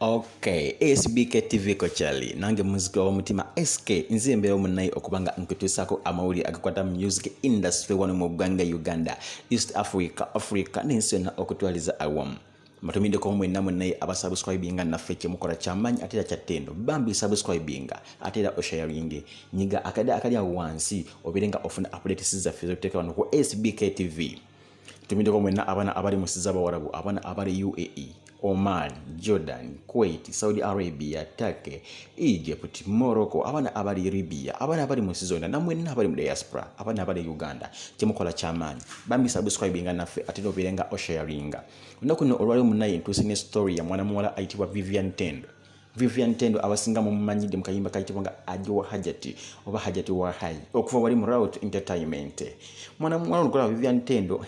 Okay, Sbktv kochali nange muzika wa mutima SK nzimbe omunayi okubanga nkutusako amawuli agakwata music industry wano mu ggwanga Uganda, East Africa n'ensi yonna okutwaliza awamu. Matumindeko mwenna munayi abasubscribinga naffe kyemukola kyamaanyi ate era kya Tendo. Bambi subscribinga ate era osharinge nyiga akali wansi obirenga ofuna updates zaffe zoteeka wano ku Sbktv. Tumindeko mwenna abana abali mu sizza bawarabu, abana abali UAE, Oman, Jordan, Kuwait, Saudi Arabia, Turkey, Egypt, Morocco, abana abali Libya, abana abali mu sizona namwenna abali mu diaspora, abana abali Uganda. Kyemukola kyamaanyi bambi subscribinga naffe ate obirenga osharinga. Kuno olwali munayi ntuuse ne story ya mwana muwala ayitibwa Vivian Tendo abasinga mu mumanyidde mu kayimba kayitibwa nga Aji wa Hajati oba Hajati wa Haji okuva wali mu Route Entertainment. Mwana muwala onukola Vivian Tendo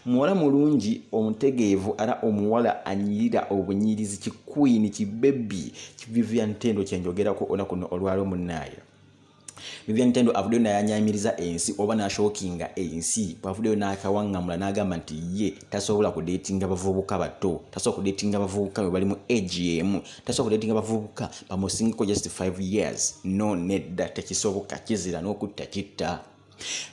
muwala mulungi omutegeevu ara omuwala anyirira obunyirizi kikwini kibebi Vivian Tendo kyenjogerako onakuno olwali munayi. Vivian Tendo avudde n'ayanyamiriza ensi oba n'ashookinga ensi bavuddeyo n'akawaŋŋamula n'agamba nti ye tasobola kudeetinga bavubuka bato, tasobola kudeetinga bavubuka bwe bali mu AGM, tasobola kudeetinga bavubuka bamusingako just 5 years. No, nedda tekisoboka, kizira n'okutta kitta.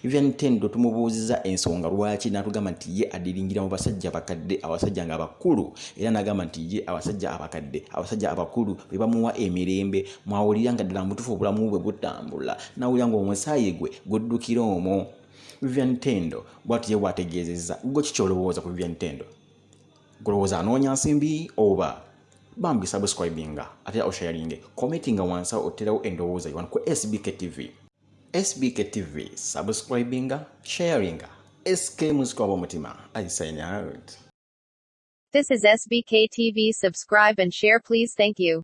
Vivian Tendo tumubuuziza ensonga lwaki n'atugamba nti ye adiringira mu basajja bakadde, abasajja nga bakulu, era n'agamba nti ye abasajja abakadde, abasajja abakulu be bamuwa emirembe mwawulira nga ddala mutuufu obulamu bwe butambula, n'awulira ng'omusaayi gwe guddukira omwo. Vivian Tendo bw'ati ye bw'ategeezezza. Gwe kiki olowooza ku Vivian Tendo? Golowooza anoonya nsimbi oba? Bambi subscribinga ate osharinge commentinga wansi awo oterawo endowooza yo ku Sbktv. Sbktv, subscribing, sharing. SK Muzika wa Mutima. I sign out. This is Sbktv. Subscribe and share, please. Thank you.